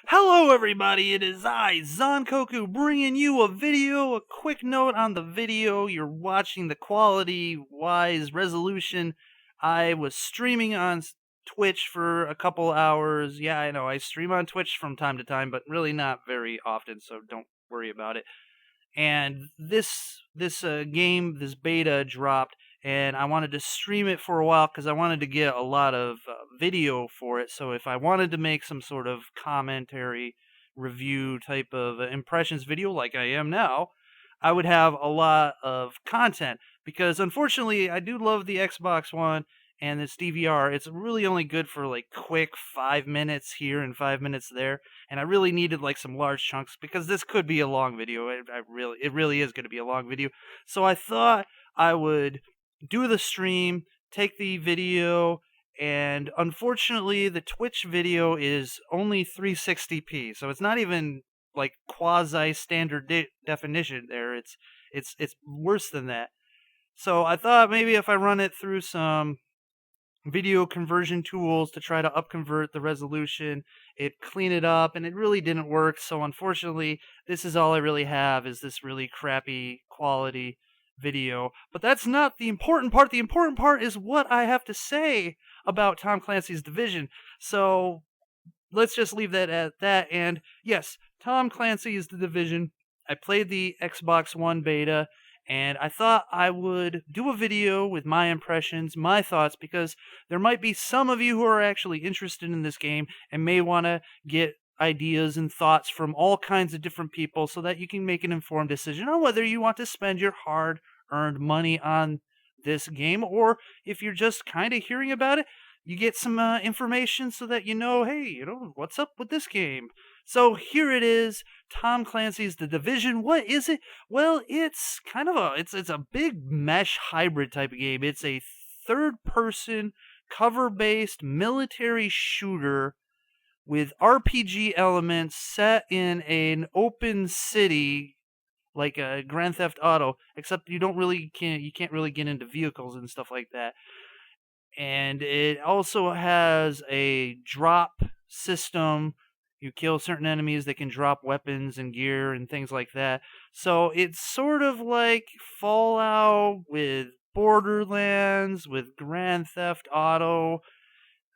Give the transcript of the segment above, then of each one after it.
Hello everybody, it is I, Zankoku, bringing you a video, a quick note on the video you're watching, the quality-wise resolution. I was streaming on Twitch for a couple hours. Yeah, I know, I stream on Twitch from time to time, but really not very often, so don't worry about it. And this game, this beta dropped, and I wanted to stream it for a while because I wanted to get a lot of video for it. So if I wanted to make some sort of commentary review type of impressions video like I am now, I would have a lot of content because unfortunately I do love the Xbox One and this DVR. It's really only good for like quick 5 minutes here and 5 minutes there, and I really needed like some large chunks because this could be a long video. It really is going to be a long video. So I thought I would do the stream, take the video, and unfortunately the Twitch video is only 360p, so it's not even like quasi standard definition there. It's worse than that. So I thought maybe if I run it through some video conversion tools to try to upconvert the resolution, it clean it up, and it really didn't work. So unfortunately, this is all I really have is this really crappy quality video. But that's not the important part. The important part is what I have to say about Tom Clancy's Division. So let's just leave that at that. And yes, Tom Clancy is The Division. I played the Xbox One beta, and I thought I would do a video with my impressions, my thoughts, because there might be some of you who are actually interested in this game and may want to get ideas and thoughts from all kinds of different people so that you can make an informed decision on whether you want to spend your hard-earned money on this game, or if you're just kind of hearing about it, you get some information so that you know, hey, what's up with this game. So here it is, Tom Clancy's The Division. What is it? Well, it's kind of it's a big mesh hybrid type of game. It's a third-person cover-based military shooter with RPG elements set in an open city like a Grand Theft Auto, except you can't really get into vehicles and stuff like that. And it also has a drop system. You kill certain enemies, they can drop weapons and gear and things like that. So it's sort of like Fallout with Borderlands, with Grand Theft Auto,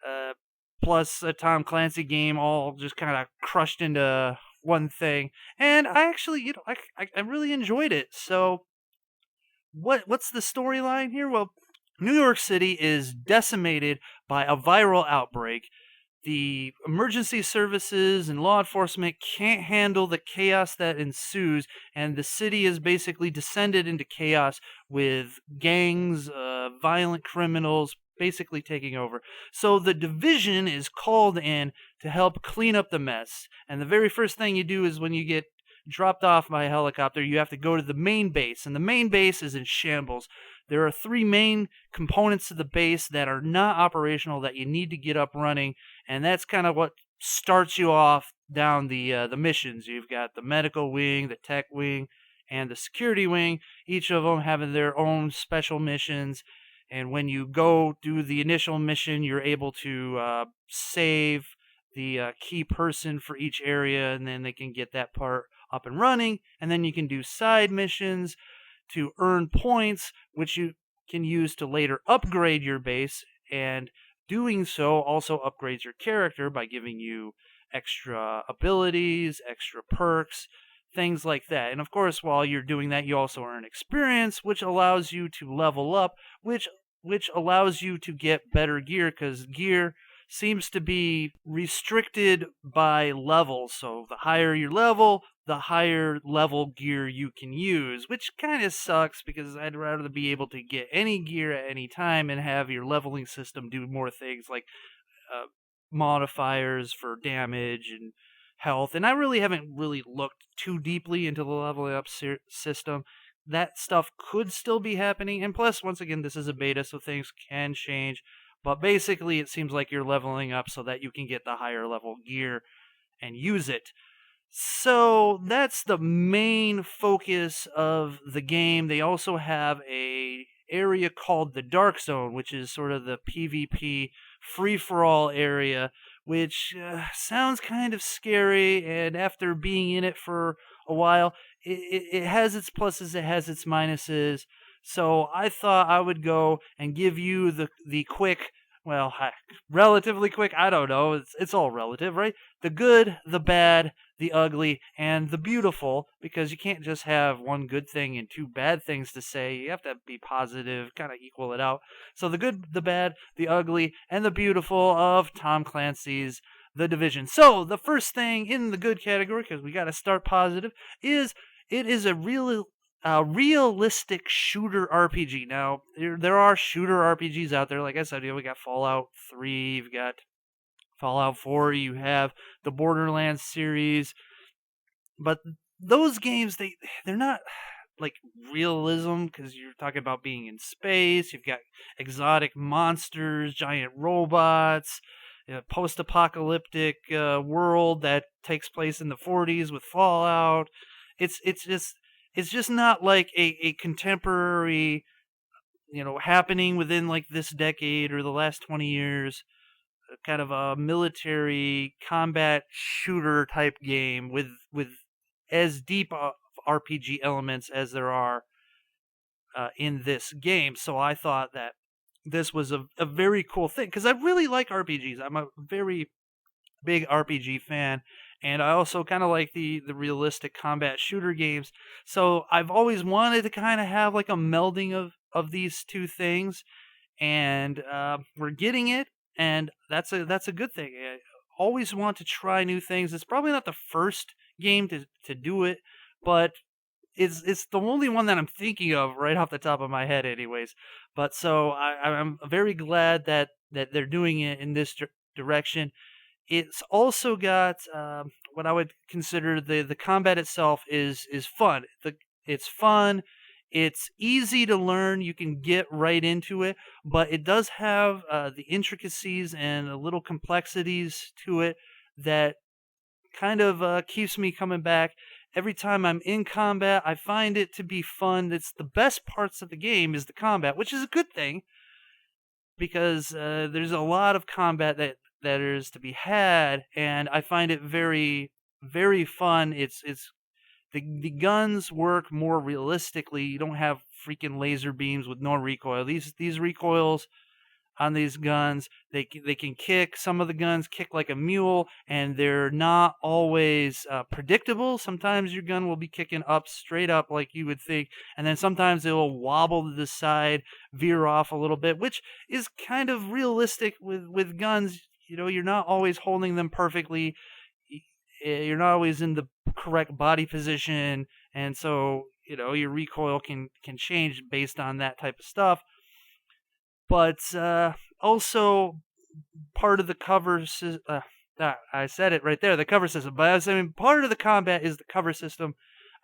uh, plus a Tom Clancy game, all just kind of crushed into one thing. And I actually, I really enjoyed it. So what's the storyline here? Well, New York City is decimated by a viral outbreak. The emergency services and law enforcement can't handle the chaos that ensues, and the city is basically descended into chaos with gangs, violent criminals basically taking over. So the division is called in to help clean up the mess. And the very first thing you do is when you get dropped off by a helicopter, you have to go to the main base, and the main base is in shambles. There are three main components to the base that are not operational that you need to get up running, and that's kind of what starts you off down the missions. You've got the medical wing, the tech wing, and the security wing, each of them having their own special missions. And when you go do the initial mission, you're able to save the key person for each area, and then they can get that part up and running. And then you can do side missions to earn points, which you can use to later upgrade your base, and doing so also upgrades your character by giving you extra abilities, extra perks, things like that. And of course, while you're doing that, you also earn experience, which allows you to level up, which allows you to get better gear, because gear seems to be restricted by levels. So the higher your level, the higher level gear you can use, which kind of sucks because I'd rather be able to get any gear at any time and have your leveling system do more things like uh, modifiers for damage and health. And I really haven't looked too deeply into the leveling up system. That stuff could still be happening. And plus, once again, this is a beta, so things can change. But basically, it seems like you're leveling up so that you can get the higher level gear and use it. So that's the main focus of the game. They also have a area called the Dark Zone, which is sort of the PvP free-for-all area which sounds kind of scary. And after being in it for a while, it has its pluses, it has its minuses. So I thought I would go and give you the quick, well, relatively quick. I don't know. It's all relative, right? The good, the bad, the ugly, and the beautiful, because you can't just have one good thing and two bad things to say. You have to be positive, kind of equal it out. So the good, the bad, the ugly, and the beautiful of Tom Clancy's The Division. So the first thing in the good category, because we got to start positive, is it is a realistic shooter RPG. Now, there are shooter RPGs out there. Like I said, we got Fallout 3, you've got Fallout 4, you have the Borderlands series, but those games they're not like realism, because you're talking about being in space. You've got exotic monsters, giant robots, post-apocalyptic world that takes place in the 40s with Fallout. It's just not like a contemporary, happening within like this decade or the last 20 years, kind of a military combat shooter type game with as deep RPG elements as there are in this game. So I thought that this was a very cool thing, because I really like RPGs. I'm a very big RPG fan, and I also kind of like the realistic combat shooter games. So I've always wanted to kind of have like a melding of these two things, and we're getting it, and that's a good thing. I always want to try new things. It's probably not the first game to do it, but it's the only one that I'm thinking of right off the top of my head, anyways. But so I'm very glad that they're doing it in this direction. It's also got what I would consider the combat itself is fun. It's fun. It's easy to learn. You can get right into it, but it does have the intricacies and a little complexities to it that kind of keeps me coming back. Every time I'm in combat, I find it to be fun. It's the best parts of the game is the combat, which is a good thing, because there's a lot of combat that is to be had, and I find it very, very fun. It's the guns work more realistically. You don't have freaking laser beams with no recoil. These recoils on these guns, they can kick. Some of the guns kick like a mule, and they're not always predictable. Sometimes your gun will be kicking up straight up like you would think, and then sometimes it will wobble to the side, veer off a little bit, which is kind of realistic with guns. You're not always holding them perfectly. You're not always in the correct body position, and so your recoil can change based on that type of stuff. But also part of the cover system. I said it right there, the cover system. But I was saying part of the combat is the cover system.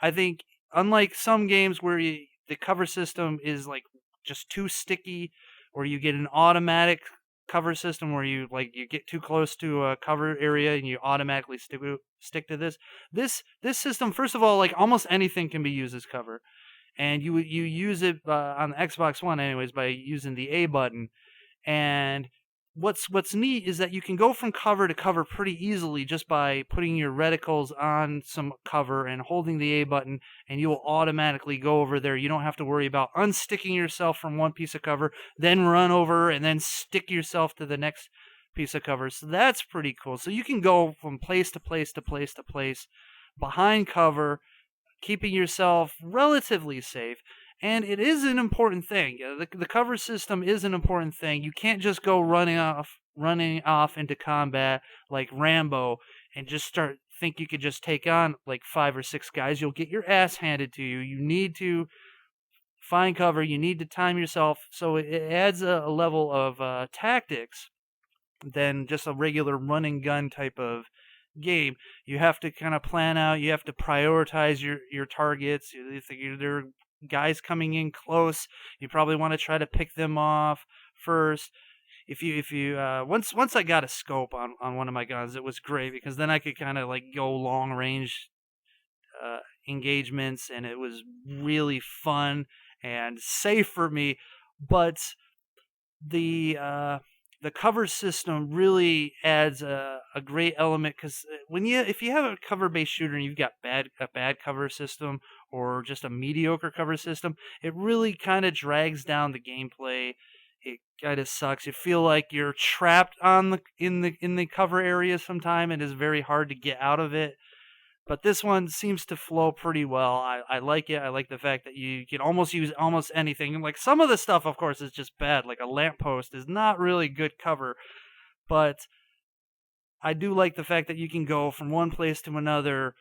I think, unlike some games where the cover system is like just too sticky, or you get an automatic cover system where you get too close to a cover area and you automatically stick to this. This system, first of all, like almost anything can be used as cover, and you use it on the Xbox One anyways by using the A button. And what's neat is that you can go from cover to cover pretty easily just by putting your reticles on some cover and holding the A button, and you will automatically go over there. You don't have to worry about unsticking yourself from one piece of cover, then run over and then stick yourself to the next piece of cover. So that's pretty cool. So you can go from place to place to place to place behind cover, keeping yourself relatively safe. And it is an important thing. The cover system is an important thing. You can't just go running off into combat like Rambo and just think you could just take on like 5 or 6 guys. You'll get your ass handed to you. You need to find cover. You need to time yourself. So it adds a level of tactics than just a regular run and gun type of game. You have to kind of plan out. You have to prioritize your targets. There are guys coming in close. You probably want to try to pick them off first. If you once I got a scope on one of my guns, it was great, because then I could kind of like go long range engagements, and it was really fun and safe for me. But the the cover system really adds a great element, because if you have a cover-based shooter and you've got a bad cover system or just a mediocre cover system, it really kind of drags down the gameplay. It kind of sucks. You feel like you're trapped in the cover area sometime, and it's very hard to get out of it. But this one seems to flow pretty well. I like it. I like the fact that you can almost use almost anything. And like some of the stuff, of course, is just bad. Like a lamppost is not really good cover. But I do like the fact that you can go from one place to another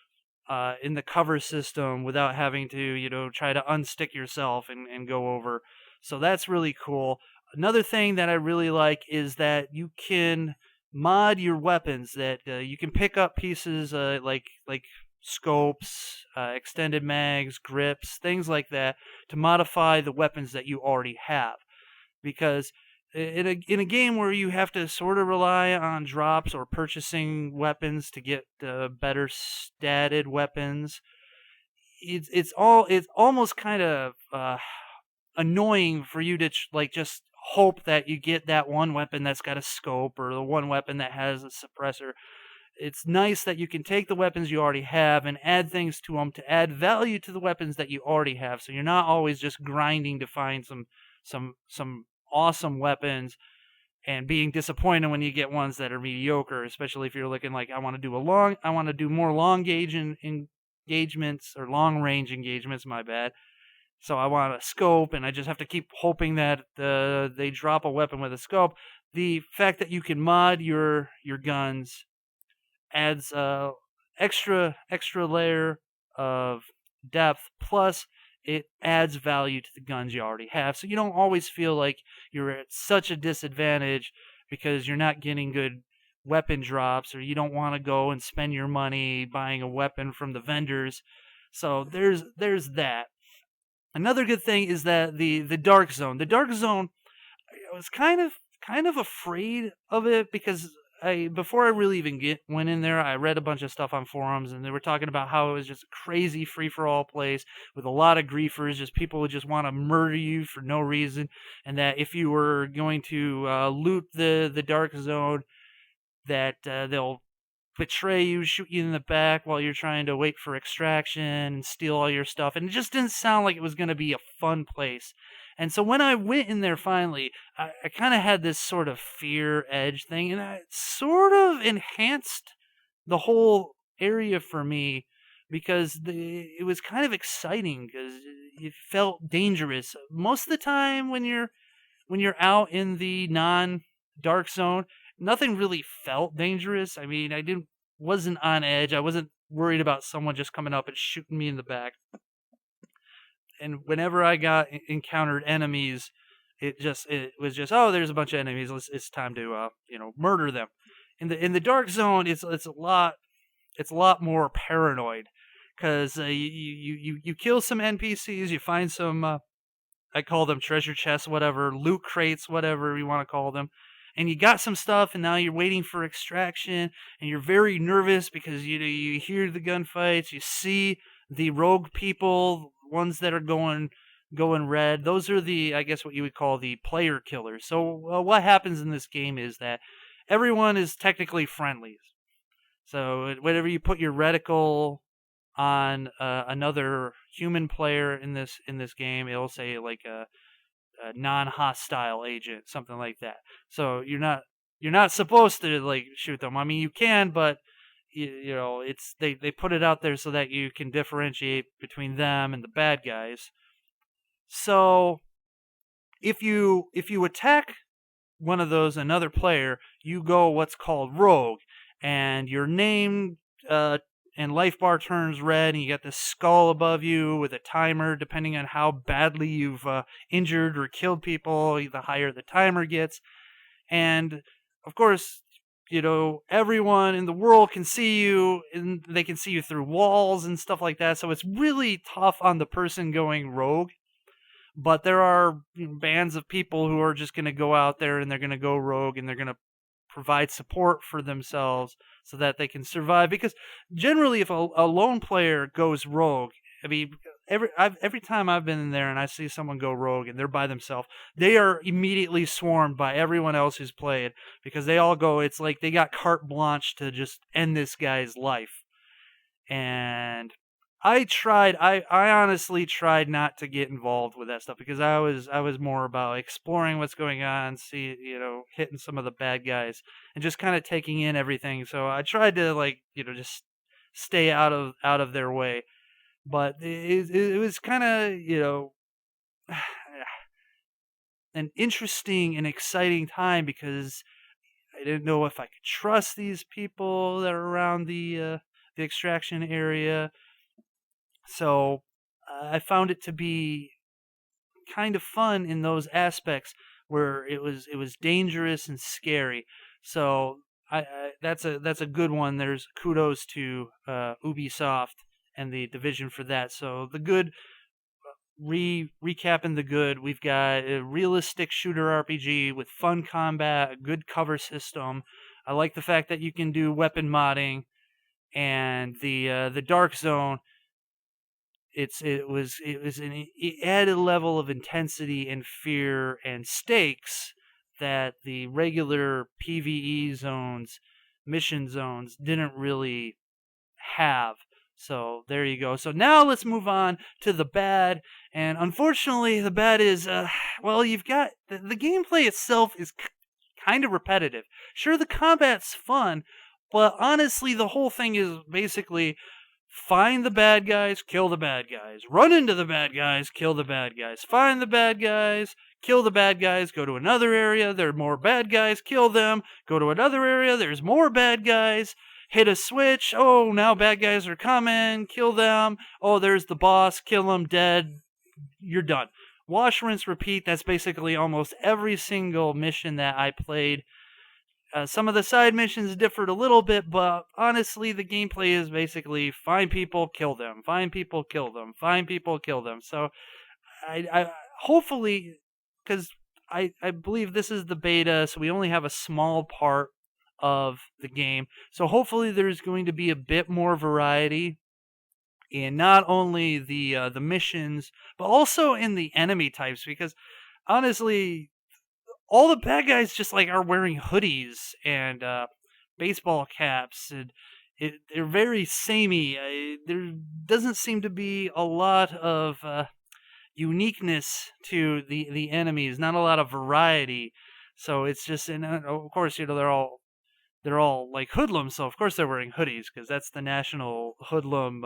in the cover system without having to, try to unstick yourself and go over. So that's really cool. Another thing that I really like is that you can mod your weapons. That you can pick up pieces like scopes, extended mags, grips, things like that to modify the weapons that you already have. Because in a game where you have to sort of rely on drops or purchasing weapons to get better statted weapons, it's almost kind of annoying for you to just hope that you get that one weapon that's got a scope or the one weapon that has a suppressor. It's nice that you can take the weapons you already have and add things to them to add value to the weapons that you already have. So you're not always just grinding to find some awesome weapons and being disappointed when you get ones that are mediocre, especially if you're looking like, I want to do more long gauge engagements or long range engagements, my bad. So I want a scope, and I just have to keep hoping that they drop a weapon with a scope. The fact that you can mod your guns adds extra layer of depth, plus it adds value to the guns you already have. So you don't always feel like you're at such a disadvantage because you're not getting good weapon drops, or you don't want to go and spend your money buying a weapon from the vendors. So there's that. Another good thing is that the dark zone. The dark zone, I was kind of afraid of it because before I really even went in there, I read a bunch of stuff on forums, and they were talking about how it was just a crazy free-for-all place with a lot of griefers, just people who just want to murder you for no reason, and that if you were going to loot the dark zone, that they'll betray you, shoot you in the back while you're trying to wait for extraction and steal all your stuff. And it just didn't sound like it was going to be a fun place. And so when I went in there finally, I kind of had this sort of fear edge thing, and it sort of enhanced the whole area for me because it was kind of exciting because it felt dangerous. Most of the time when you're out in the non-dark zone, nothing really felt dangerous. I mean, wasn't on edge. I wasn't worried about someone just coming up and shooting me in the back. And whenever I encountered enemies, it was just, oh, there's a bunch of enemies. It's time to murder them. In the dark zone, it's a lot more paranoid because you kill some NPCs, you find some I call them treasure chests, whatever, loot crates, whatever you want to call them. And you got some stuff, and now you're waiting for extraction, and you're very nervous because you hear the gunfights, you see the rogue people, ones that are going red. Those are I guess what you would call the player killers. So what happens in this game is that everyone is technically friendlies. So whenever you put your reticle on another human player in this game, it'll say like a non-hostile agent, something like that. So you're not supposed to like shoot them. I mean, you can, but it's they put it out there so that you can differentiate between them and the bad guys. So if you attack one of those, another player, you go what's called rogue, and your name and life bar turns red, and you got this skull above you with a timer. Depending on how badly you've injured or killed people, the higher the timer gets. And of course, everyone in the world can see you, and they can see you through walls and stuff like that. So it's really tough on the person going rogue. But there are bands of people who are just going to go out there and they're going to go rogue, and they're going to provide support for themselves so that they can survive. Because generally, if a lone player goes rogue, I mean, every time I've been in there and I see someone go rogue and they're by themselves, they are immediately swarmed by everyone else who's played because they all go. It's like they got carte blanche to just end this guy's life. And I honestly tried not to get involved with that stuff because I was more about exploring what's going on, hitting some of the bad guys and just kind of taking in everything. So I tried to just stay out of their way. But it was kind of, an interesting and exciting time because I didn't know if I could trust these people that are around the extraction area. So I found it to be kind of fun in those aspects where it was dangerous and scary. So that's a good one. There's kudos to Ubisoft and the division for that. So the good, recapping the good, we've got a realistic shooter RPG with fun combat, a good cover system. I like the fact that you can do weapon modding, and the Dark Zone. It added a level of intensity and fear and stakes that the regular PvE zones, mission zones, didn't really have. So there you go. So now let's move on to the bad. And unfortunately, the bad is, you've got the gameplay itself is kind of repetitive. Sure, the combat's fun, but honestly, the whole thing is basically find the bad guys, kill the bad guys. Run into the bad guys, kill the bad guys. Find the bad guys, kill the bad guys. Go to another area, there are more bad guys, kill them. Go to another area, there's more bad guys. Hit a switch, oh, now bad guys are coming, kill them. Oh, there's the boss, kill him, dead. You're done. Wash, rinse, repeat. That's basically almost every single mission that I played. Some of the side missions differed a little bit, but honestly, the gameplay is basically find people, kill them, find people, kill them, find people, kill them. So, I hopefully, because I believe this is the beta, so we only have a small part of the game. So hopefully, there's going to be a bit more variety in not only the missions, but also in the enemy types. Because honestly, all the bad guys just are wearing hoodies and baseball caps, and they're very samey. There doesn't seem to be a lot of uniqueness to the enemies, not a lot of variety. So it's just, and of course, they're all like hoodlums. So of course they're wearing hoodies because that's the national hoodlum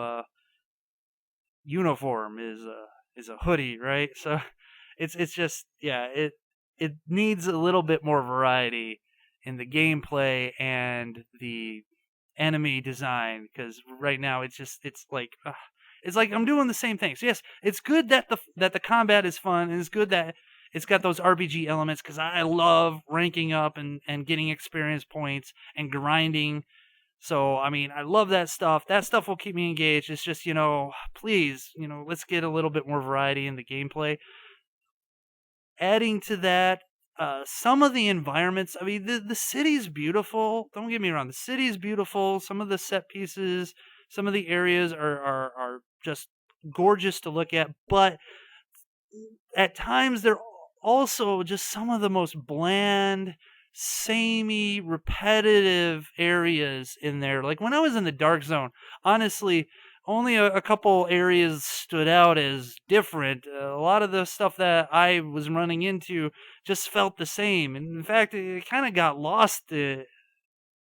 uniform is a hoodie, right? So it's just, yeah, it needs a little bit more variety in the gameplay and the enemy design, because right now it's like I'm doing the same thing. So yes, it's good that the combat is fun, and it's good that it's got those RPG elements, because I love ranking up and getting experience points and grinding. So, I mean, I love that stuff. That stuff will keep me engaged. It's just, please, let's get a little bit more variety in the gameplay. Adding to that, some of the environments, I mean, the city's beautiful. Don't get me wrong. The city's beautiful. Some of the set pieces, some of the areas are just gorgeous to look at. But at times, they're also just some of the most bland, samey, repetitive areas in there. Like when I was in the Dark Zone, honestly, only a couple areas stood out as different. A lot of the stuff that I was running into just felt the same. And in fact, it kind of got lost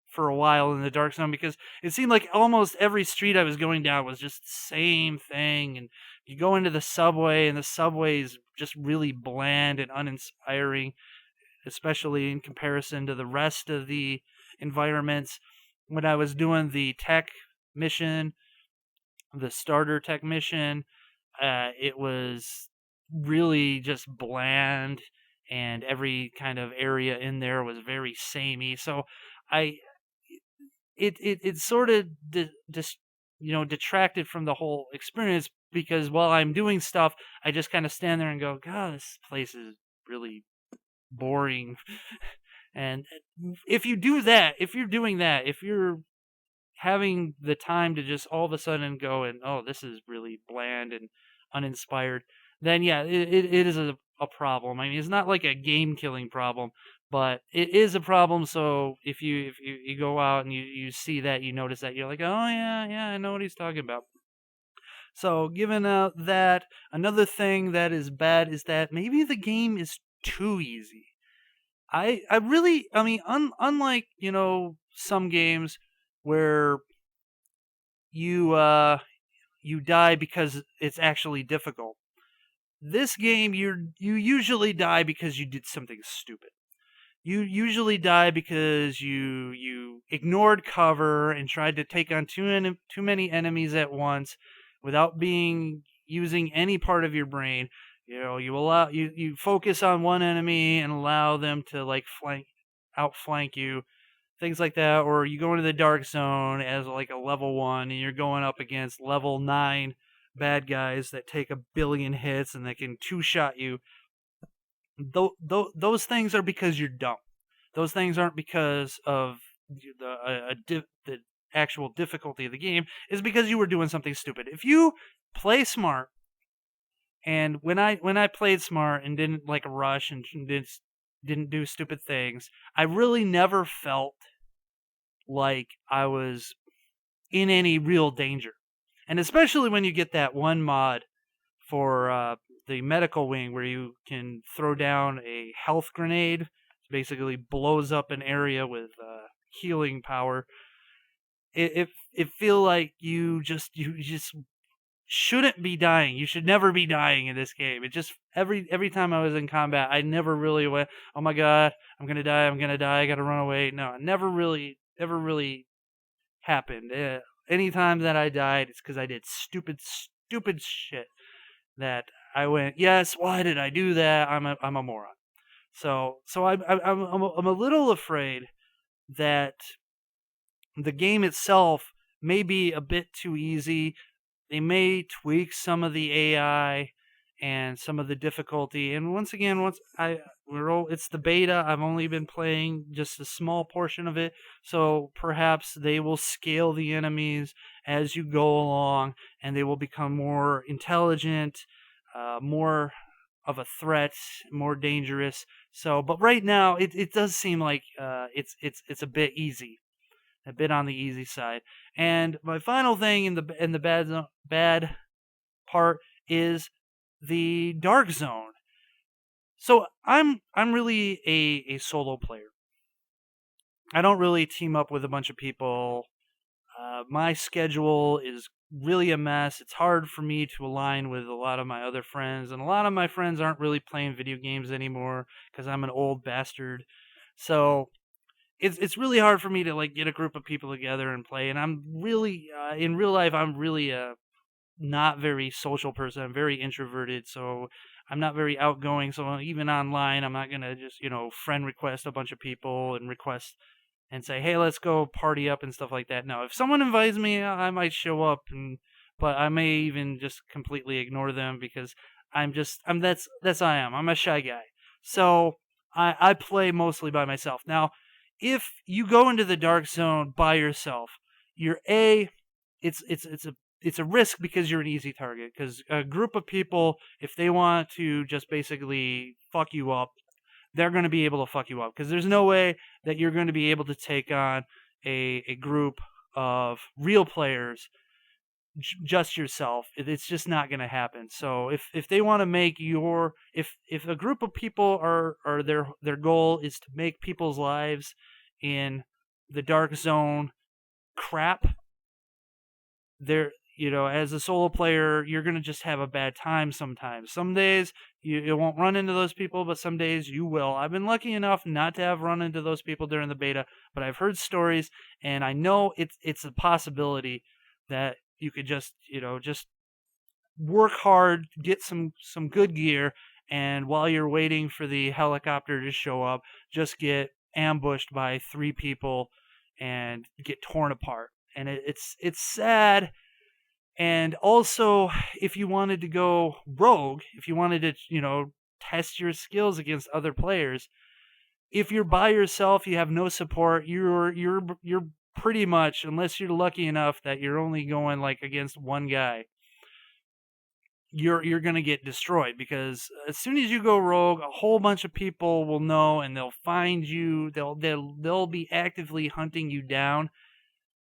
for a while in the Dark Zone, because it seemed like almost every street I was going down was just the same thing. And you go into the subway, and the subway is just really bland and uninspiring, especially in comparison to the rest of the environments. When I was doing the tech mission, the starter tech mission, it was really just bland, and every kind of area in there was very samey. So I it sort of detracted from the whole experience, because while I'm doing stuff, I just kind of stand there and go, God, this place is really boring. And if you do that, if you're doing that, if you're having the time to just all of a sudden go and, oh, this is really bland and uninspired, then yeah, it is a problem. I mean, it's not like a game killing problem, but it is a problem. So if you go out and you see that, you notice that, you're like, oh yeah, I know what he's talking about. So given that, another thing that is bad is that maybe the game is too easy. I really, I mean, unlike, some games where you you die because it's actually difficult. This game, you usually die because you did something stupid. You usually die because you ignored cover and tried to take on too many enemies at once without being using any part of your brain. You focus on one enemy and allow them to like outflank you, things like that. Or you go into the dark zone as like a level 1 and you're going up against level 9 bad guys that take a billion hits and they can two-shot you. Those things are because you're dumb. Those things aren't because of the actual difficulty of the game. It's because you were doing something stupid. If you play smart, and when I played smart and didn't like rush and didn't do stupid things, I really never felt like I was in any real danger. And especially when you get that one mod for the medical wing where you can throw down a health grenade, basically blows up an area with healing power. It feel like you just shouldn't be dying. You should never be dying in this game. It just every time I was in combat, I never really went, oh my god, I'm gonna die, I gotta run away. No, it never really happened. Anytime that I died, it's because I did stupid shit that I went, yes, why did I do that? I'm a moron. So I'm a little afraid that the game itself may be a bit too easy. They may tweak some of the AI and some of the difficulty. And once again, it's the beta. I've only been playing just a small portion of it, so perhaps they will scale the enemies as you go along, and they will become more intelligent, more of a threat, more dangerous. So, but right now, it does seem like it's a bit easy, a bit on the easy side. And my final thing in the bad part is the dark zone. So I'm really a solo player. I don't really team up with a bunch of people. My schedule is really a mess. It's hard for me to align with a lot of my other friends, and a lot of my friends aren't really playing video games anymore because I'm an old bastard. So it's really hard for me to like get a group of people together and play. And I'm really in real life, I'm really a not very social person. I'm very introverted, so I'm not very outgoing. So even online, I'm not gonna just friend request a bunch of people and request and say, hey, let's go party up and stuff like that. No, if someone invites me, I might show up, but I may even just completely ignore them because that's I am. I'm a shy guy. So I play mostly by myself. Now, if you go into the dark zone by yourself, it's a risk because you're an easy target. Because a group of people, if they want to just basically fuck you up, they're going to be able to fuck you up. Because there's no way that you're going to be able to take on a group of real players just yourself. It's just not going to happen. So if they want to make if a group of people are their goal is to make people's lives in the dark zone crap, they're as a solo player, you're going to just have a bad time sometimes. Some days you won't run into those people, but some days you will. I've been lucky enough not to have run into those people during the beta, but I've heard stories, and I know it's a possibility that you could just work hard, get some good gear, and while you're waiting for the helicopter to show up, just get ambushed by 3 people and get torn apart. And it's sad. And also, if you wanted to go rogue, if you wanted to, test your skills against other players, if you're by yourself, you have no support, you're pretty much, unless you're lucky enough that you're only going like against one guy, you're gonna get destroyed, because as soon as you go rogue, a whole bunch of people will know and they'll find you. They'll be actively hunting you down,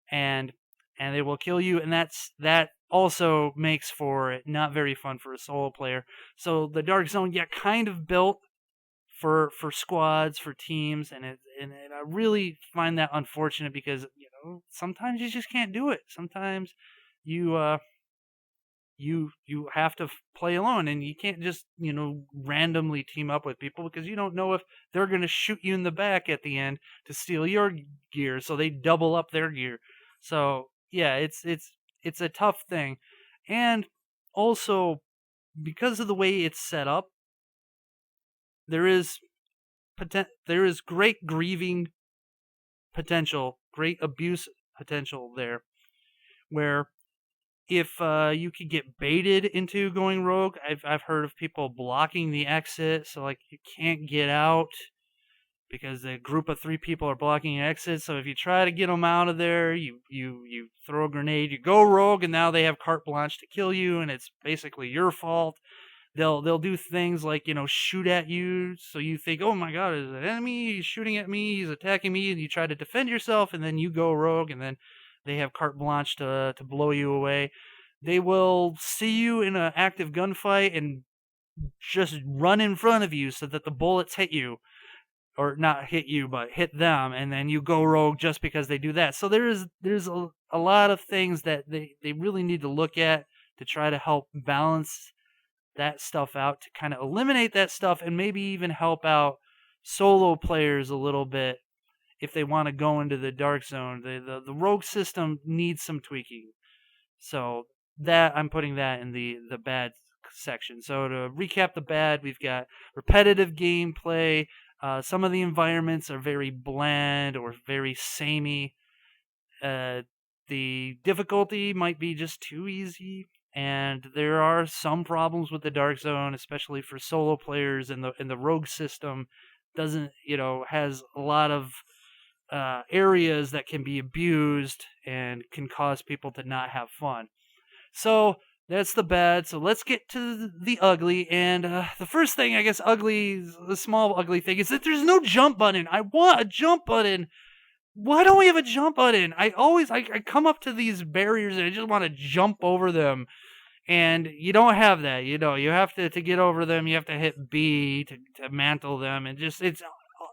and they will kill you, and that also makes for it not very fun for a solo player. So the Dark Zone, yeah, kind of built for squads, for teams, and I really find that unfortunate, because sometimes you just can't do it. Sometimes you you have to play alone, and you can't just randomly team up with people, because you don't know if they're going to shoot you in the back at the end to steal your gear, so they double up their gear. So yeah, it's a tough thing. And also, because of the way it's set up, there is there is great grieving potential, great abuse potential there, where if you could get baited into going rogue, I've heard of people blocking the exit, so like you can't get out because a group of 3 people are blocking an exit. So if you try to get them out of there, you throw a grenade, you go rogue, and now they have carte blanche to kill you, and it's basically your fault. They'll do things like shoot at you, so you think, oh my god, is an enemy? He's shooting at me, he's attacking me, and you try to defend yourself, and then you go rogue, and then they have carte blanche to blow you away. They will see you in an active gunfight and just run in front of you so that the bullets hit you, or not hit you, but hit them, and then you go rogue just because they do that. So there's a lot of things that they really need to look at to try to help balance that stuff out, to kind of eliminate that stuff, and maybe even help out solo players a little bit if they want to go into the Dark Zone. The rogue system needs some tweaking. So that, I'm putting that in the bad section. So to recap the bad, we've got repetitive gameplay. Some of the environments are very bland or very samey. The difficulty might be just too easy. And there are some problems with the Dark Zone, especially for solo players, and the rogue system doesn't, has a lot of areas that can be abused and can cause people to not have fun. So that's the bad. So let's get to the ugly. And the first thing, I guess, the small ugly thing, is that there's no jump button. I want a jump button. Why don't we have a jump button? I come up to these barriers and I just want to jump over them. And you don't have that, you have to get over them, you have to hit B to mantle them, and it's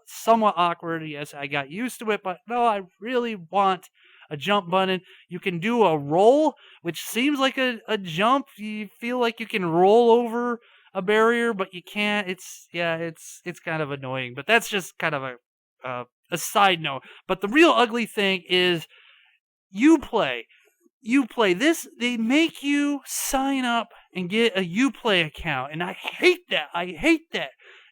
somewhat awkward. Yes, I got used to it, but no, I really want a jump button. You can do a roll, which seems like a jump. You feel like you can roll over a barrier, but you can't. It's kind of annoying, but that's just kind of a side note. But the real ugly thing is Uplay. This, they make you sign up and get a Uplay account, and I hate that.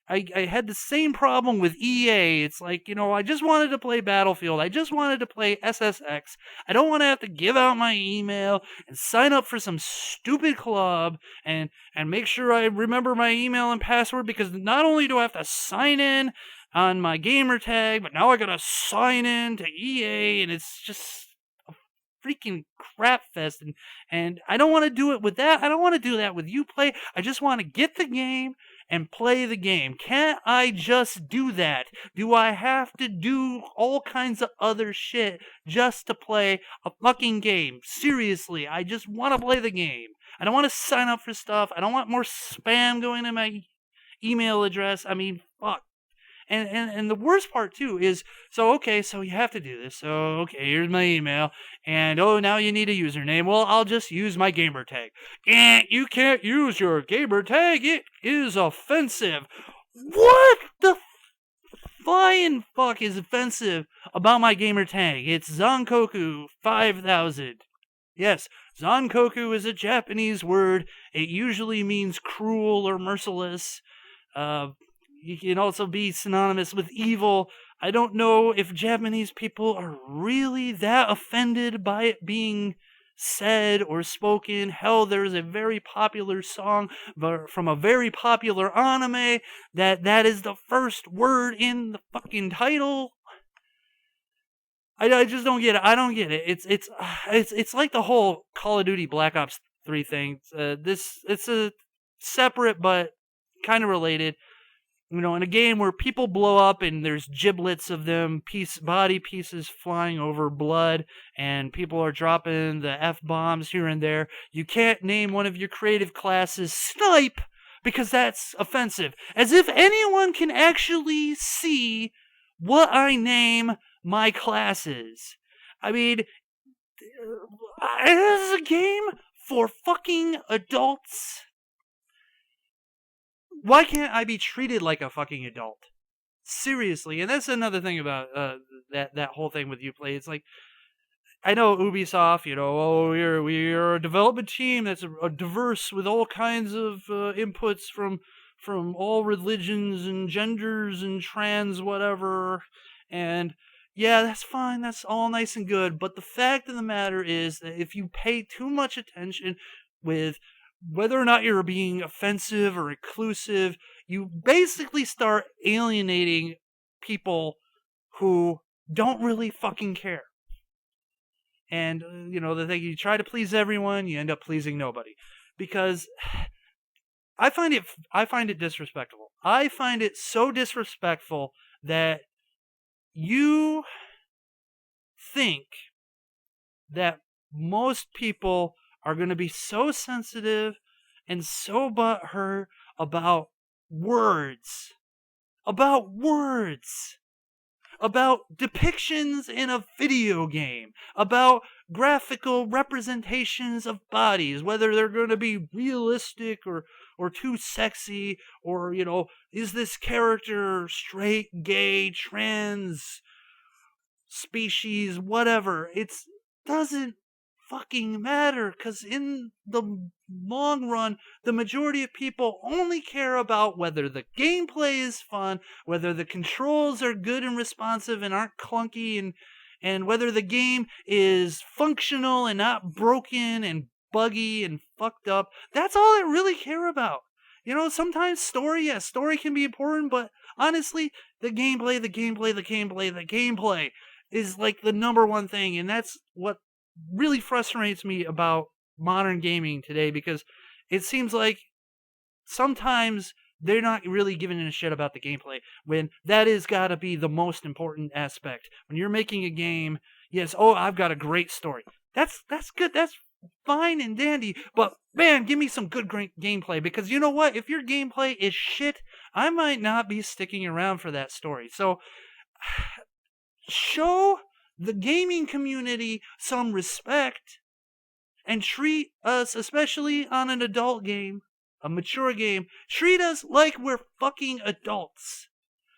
I had the same problem with EA. It's like, I just wanted to play Battlefield. I just wanted to play SSX. I don't want to have to give out my email and sign up for some stupid club and make sure I remember my email and password, because not only do I have to sign in on my gamer tag, but now I gotta sign in to EA, and it's just freaking crap fest, and I don't want to do it with that. I don't want to do that with Uplay. I just want to get the game and play the game. Can't I just do that? Do I have to do all kinds of other shit just to play a fucking game? Seriously, I just want to play the game. I don't want to sign up for stuff. I don't want more spam going to my email address. I mean, fuck. And the worst part too is, so you have to do this. So okay, here's my email, and now you need a username. Well, I'll just use my gamer tag. And you can't use your gamer tag. It is offensive. What the flying fuck is offensive about my gamer tag? It's Zankoku 5000. Yes, Zankoku is a Japanese word. It usually means cruel or merciless. You can also be synonymous with evil. I don't know if Japanese people are really that offended by it being said or spoken. Hell, there's a very popular song from a very popular anime that is the first word in the fucking title. I just don't get it. I don't get it. It's like the whole Call of Duty Black Ops three things. It's a separate but kind of related. In a game where people blow up and there's giblets of them, body pieces flying over blood, and people are dropping the F-bombs here and there, you can't name one of your creative classes Snipe because that's offensive. As if anyone can actually see what I name my classes. I mean, this is a game for fucking adults. Why can't I be treated like a fucking adult? Seriously. And that's another thing about that whole thing with Uplay. It's like, I know Ubisoft, we're a development team that's diverse with all kinds of inputs from all religions and genders and trans whatever. And yeah, that's fine. That's all nice and good. But the fact of the matter is that if you pay too much attention with whether or not you're being offensive or inclusive, you basically start alienating people who don't really fucking care. And, the thing, you try to please everyone, you end up pleasing nobody. Because I find it disrespectful. I find it so disrespectful that you think that most people are going to be so sensitive and so butthurt about words. About depictions in a video game, about graphical representations of bodies, whether they're going to be realistic or too sexy, or, is this character straight, gay, trans, species, whatever. It doesn't fucking matter, because in the long run, the majority of people only care about whether the gameplay is fun, whether the controls are good and responsive and aren't clunky, and whether the game is functional and not broken and buggy and fucked up. That's all they really care about. Sometimes story can be important, but honestly, the gameplay is like the number one thing, and that's what really frustrates me about modern gaming today, because it seems like sometimes they're not really giving a shit about the gameplay, when that is gotta be the most important aspect. When you're making a game, yes, I've got a great story. That's good, that's fine and dandy, but man, give me some good great gameplay, because you know what? If your gameplay is shit, I might not be sticking around for that story. So, show the gaming community some respect and treat us, especially on an adult game, a mature game, treat us like we're fucking adults.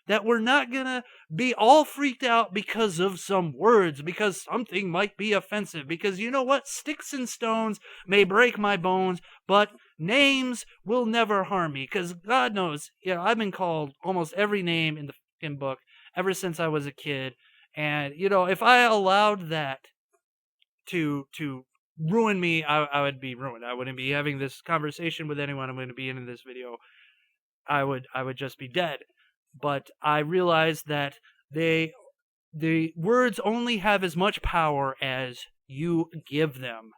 That we're not gonna be all freaked out because of some words, because something might be offensive. Because you know what? Sticks and stones may break my bones, but names will never harm me. Because God knows, I've been called almost every name in the fucking book ever since I was a kid. And, if I allowed that to ruin me, I would be ruined. I wouldn't be having this conversation with anyone. I'm going to be in this video. I would just be dead. But I realized that the words only have as much power as you give them.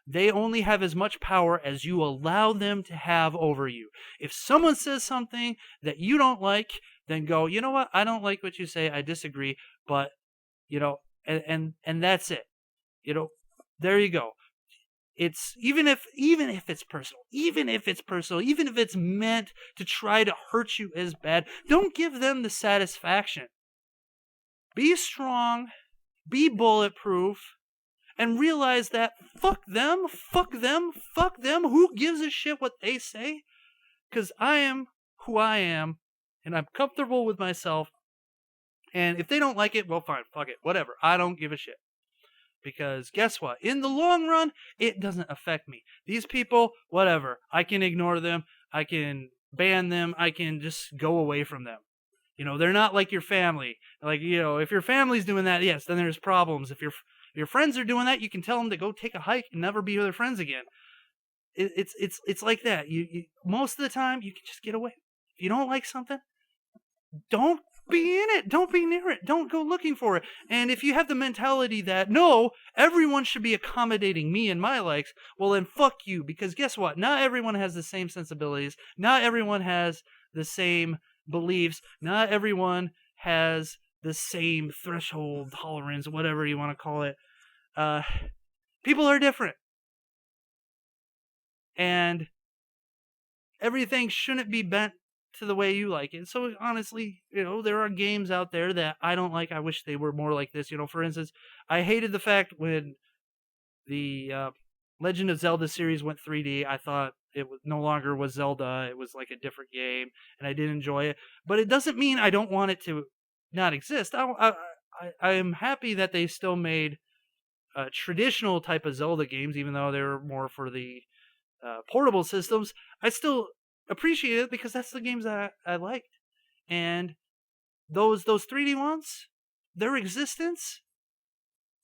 They only have as much power as you allow them to have over you. If someone says something that you don't like, then go, you know what? I don't like what you say. I disagree. But, and that's it. There you go. It's even if it's personal, even if it's meant to try to hurt you as bad, don't give them the satisfaction. Be strong, be bulletproof, and realize that fuck them, who gives a shit what they say? Because I am who I am, and I'm comfortable with myself, and if they don't like it, well fine, fuck it, whatever, I don't give a shit. Because guess what? In the long run, it doesn't affect me. These people, whatever. I can ignore them. I can ban them. I can just go away from them. They're not like your family. Like, if your family's doing that, yes, then there's problems. If your friends are doing that, you can tell them to go take a hike and never be with their friends again. It's like that. You most of the time, you can just get away. If you don't like something, don't be in it. Don't be near it. Don't go looking for it. And if you have the mentality that, no, everyone should be accommodating me and my likes, well, then fuck you. Because guess what? Not everyone has the same sensibilities. Not everyone has the same beliefs. Not everyone has the same threshold, tolerance, whatever you want to call it. People are different. And everything shouldn't be bent to the way you like it. So honestly, there are games out there that I don't like. I wish they were more like this. For instance, I hated the fact when the Legend of Zelda series went 3D. I thought it was no longer was Zelda. It was like a different game, and I did enjoy it. But it doesn't mean I don't want it to not exist. I am happy that they still made traditional type of Zelda games, even though they were more for the portable systems. I still appreciate it because that's the games that I liked. And those 3D ones, their existence,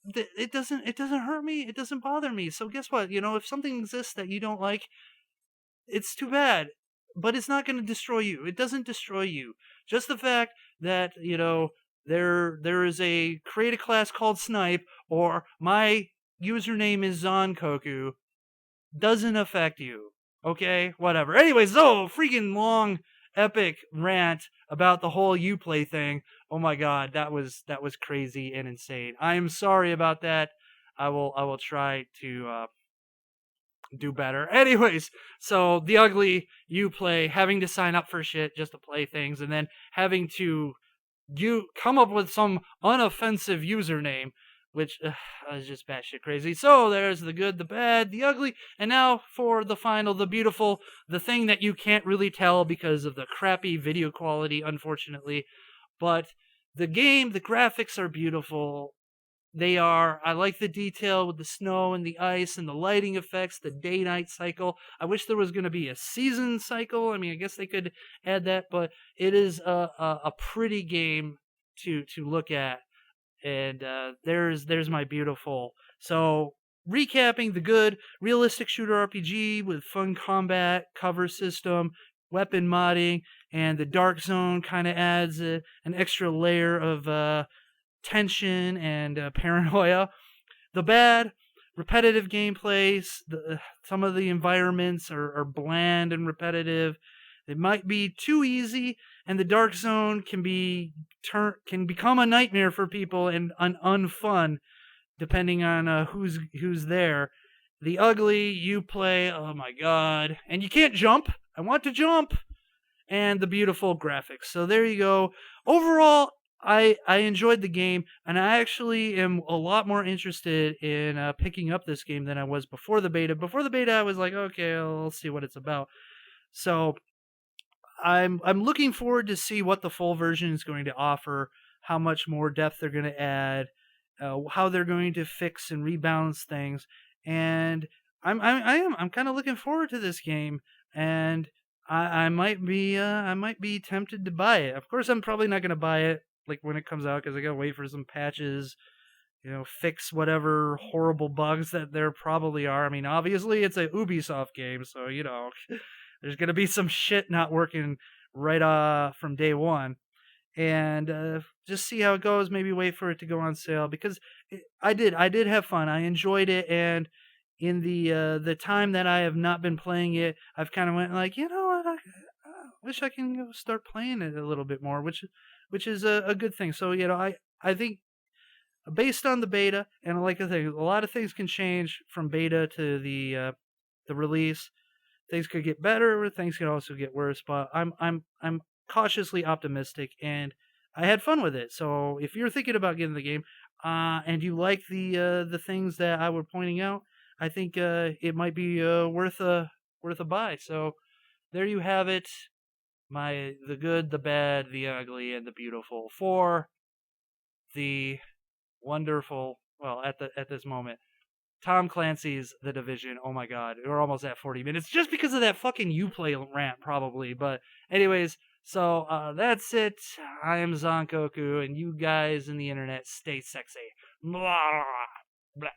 it doesn't hurt me. It doesn't bother me. So guess what? If something exists that you don't like, it's too bad. But it's not going to destroy you. It doesn't destroy you. Just the fact that, there is a create a class called Snipe, or my username is Zonkoku, doesn't affect you. Okay? Whatever. Anyways, freaking long, epic rant about the whole Uplay thing. Oh my god, that was crazy and insane. I am sorry about that. I will try to do better. Anyways, so the ugly Uplay, having to sign up for shit just to play things, and then having to come up with some unoffensive username, which is just batshit crazy. So there's the good, the bad, the ugly, and now for the final, the beautiful, the thing that you can't really tell because of the crappy video quality, unfortunately. But the game, the graphics are beautiful. I like the detail with the snow and the ice and the lighting effects, the day-night cycle. I wish there was going to be a season cycle. I mean, I guess they could add that, but it is a pretty game to look at. And there's my beautiful. So, recapping the good, realistic shooter RPG with fun combat, cover system, weapon modding, and the Dark Zone kind of adds an extra layer of tension and paranoia. The bad, repetitive gameplay. Some of the environments are bland and repetitive. It might be too easy, and the Dark Zone can become a nightmare for people and unfun, depending on who's there. The ugly, Uplay, oh my god, and you can't jump. I want to jump, and the beautiful graphics. So there you go. Overall, I enjoyed the game, and I actually am a lot more interested in picking up this game than I was before the beta. Before the beta, I was like, okay, I'll see what it's about. So I'm looking forward to see what the full version is going to offer, how much more depth they're going to add, how they're going to fix and rebalance things, and I'm kind of looking forward to this game, and I might be tempted to buy it. Of course, I'm probably not going to buy it like when it comes out because I gotta wait for some patches, fix whatever horrible bugs that there probably are. I mean, obviously it's a Ubisoft game, so there's gonna be some shit not working right from day one, and just see how it goes. Maybe wait for it to go on sale because I did have fun. I enjoyed it, and in the time that I have not been playing it, I've kind of went like, what, I wish I can start playing it a little bit more, which is a good thing. So, I think based on the beta, and like I say, a lot of things can change from beta to the release. Things could get better, or things could also get worse, but I'm cautiously optimistic, and I had fun with it. So if you're thinking about getting the game, and you like the things that I were pointing out, I think it might be worth a buy. So there you have it. The good, the bad, the ugly, and the beautiful for the wonderful. Well, at this moment, Tom Clancy's The Division. Oh my god, we're almost at 40 minutes just because of that fucking Uplay rant, probably. But anyways, so that's it. I am Zonkoku, and you guys in the internet stay sexy. Blah, blah.